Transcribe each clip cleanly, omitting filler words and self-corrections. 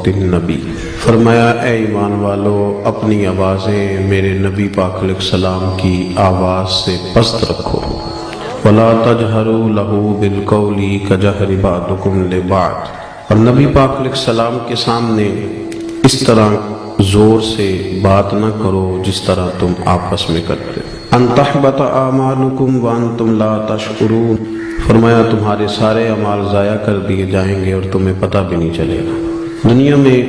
صوت النبی، فرمایا اے ایمان والو اپنی آوازیں میرے نبی پاک علیہ السلام کی آواز سے پست رکھو، وَلَا تَجْهَرُوا لَهُ بِالْقَوْلِ كَجَهْرِ بَعْضِكُمْ لِبَعْضٍ، اور نبی پاک علیہ السلام کے سامنے اس طرح زور سے بات نہ کرو جس طرح تم آپس میں کرتے، ان تحبط اعمالکم وانتم لا تشعرون، فرمایا تمہارے سارے اعمال ضائع کر دیے جائیں گے اور تمہیں پتہ بھی نہیں چلے گا۔ دنیا میں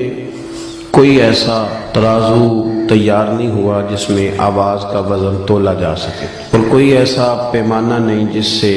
کوئی ایسا ترازو تیار نہیں ہوا جس میں آواز کا وزن تولا جا سکے، اور کوئی ایسا پیمانہ نہیں جس سے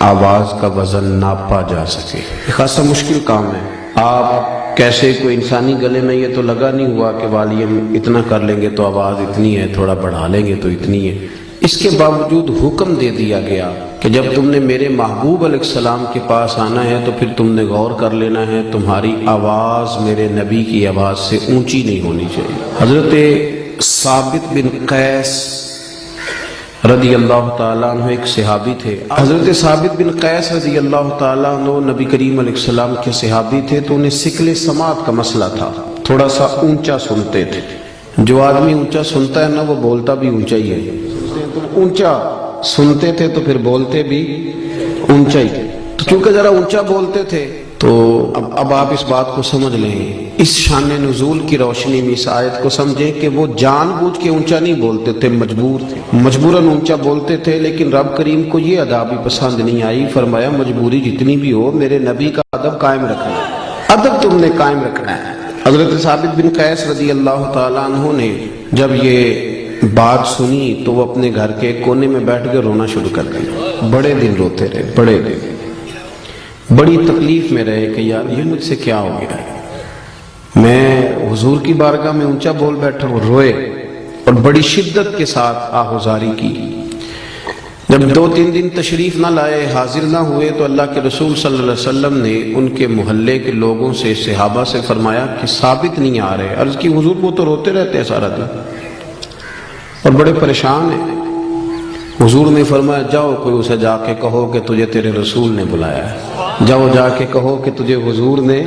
آواز کا وزن ناپا جا سکے۔ یہ خاصا مشکل کام ہے۔ آپ کیسے کوئی انسانی گلے میں یہ تو لگا نہیں ہوا کہ والیوم اتنا کر لیں گے تو آواز اتنی ہے، تھوڑا بڑھا لیں گے تو اتنی ہے۔ اس کے باوجود حکم دے دیا گیا کہ جب تم نے میرے محبوب علیہ السلام کے پاس آنا ہے تو پھر تم نے غور کر لینا ہے تمہاری آواز میرے نبی کی آواز سے اونچی نہیں ہونی چاہیے۔ حضرت ثابت بن قیس رضی اللہ تعالیٰ عنہ ایک صحابی تھے۔ حضرت ثابت بن قیس رضی اللہ تعالیٰ عنہ نبی کریم علیہ السلام کے صحابی تھے، تو انہیں ثقل سماعت کا مسئلہ تھا، تھوڑا سا اونچا سنتے تھے۔ جو آدمی اونچا سنتا ہے نا وہ بولتا بھی اونچا ہی ہے، اونچا سنتے تھے تو پھر بولتے بھی اونچا ہی تھے۔ تو چونکہ ذرا اونچا بولتے تھے تو اب آپ اس بات کو سمجھ لیں، اس شان نزول کی روشنی میں اس آیت کو سمجھیں کہ وہ جان بوجھ کے اونچا نہیں بولتے تھے، مجبور تھے، مجبوراً اونچا بولتے تھے، لیکن رب کریم کو یہ ادا بھی پسند نہیں آئی۔ فرمایا مجبوری جتنی بھی ہو میرے نبی کا ادب قائم رکھنا ہے، ادب تم نے قائم رکھنا ہے۔ حضرت ثابت بن قیس رضی اللہ تعالیٰ عنہ نے جب یہ بات سنی تو وہ اپنے گھر کے کونے میں بیٹھ کے رونا شروع کر دیا، بڑے دن روتے رہے، بڑے دن بڑی تکلیف میں رہے کہ یار یہ مجھ سے کیا ہو گیا ہے، میں حضور کی بارگاہ میں اونچا بول بیٹھا ہوں، روئے اور بڑی شدت کے ساتھ آہوزاری کی۔ جب 2-3 دن تشریف نہ لائے، حاضر نہ ہوئے، تو اللہ کے رسول صلی اللہ علیہ وسلم نے ان کے محلے کے لوگوں سے، صحابہ سے فرمایا کہ ثابت نہیں آ رہے۔ عرض کی حضور وہ تو روتے رہتے ہیں سارا دن اور بڑے پریشان ہیں۔ حضور نے فرمایا جاؤ کوئی اسے جا کے کہو کہ تجھے تیرے رسول نے بلایا ہے، جاؤ جا کے کہو کہ تجھے حضور نے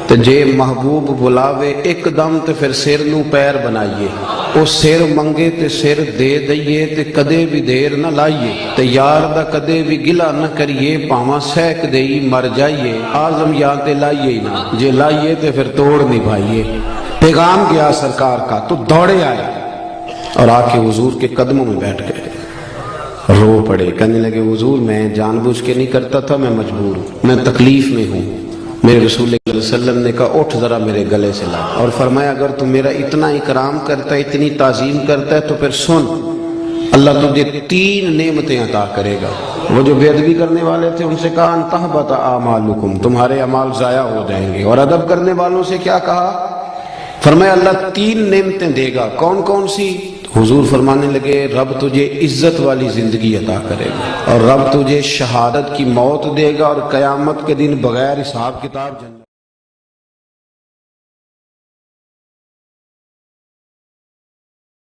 تے جے محبوب بلاوے ایک دم تے پھر سر نو پیر بنائیے، او سر منگے تے سر دے دئیے تے کدے بھی دیر نہ لائیے، تے یار دا کدے بھی گلا نہ کریے، پاواں سہک دئی مر جائیے، آزم یا تے لائیے نہ، جے لائیے تے پھر توڑ نبھائیے۔ پیغام گیا سرکار کا تو دوڑے آئے اور آ کے حضور کے قدموں میں بیٹھ گئے، رو پڑے، کہنے لگے حضور میں جان بوجھ کے نہیں کرتا تھا، میں مجبور ہوں، میں تکلیف میں ہوں۔ میرے رسول اللہ علیہ وسلم نے کہا اٹھ ذرا میرے گلے سے لا، اور فرمایا اگر تو میرا اتنا اکرام کرتا ہے، اتنی تعظیم کرتا ہے تو پھر سن، اللہ تجھے 3 نعمتیں عطا کرے گا۔ وہ جو بے ادبی کرنے والے تھے ان سے کہا ان تحبط اعمالکم، تمہارے اعمال ضائع ہو جائیں گے، اور ادب کرنے والوں سے کیا کہا؟ فرمایا اللہ 3 نعمتیں دے گا۔ کون کون سی؟ حضور فرمانے لگے رب تجھے عزت والی زندگی عطا کرے گا، اور رب تجھے شہادت کی موت دے گا، اور قیامت کے دن بغیر حساب کتاب جنت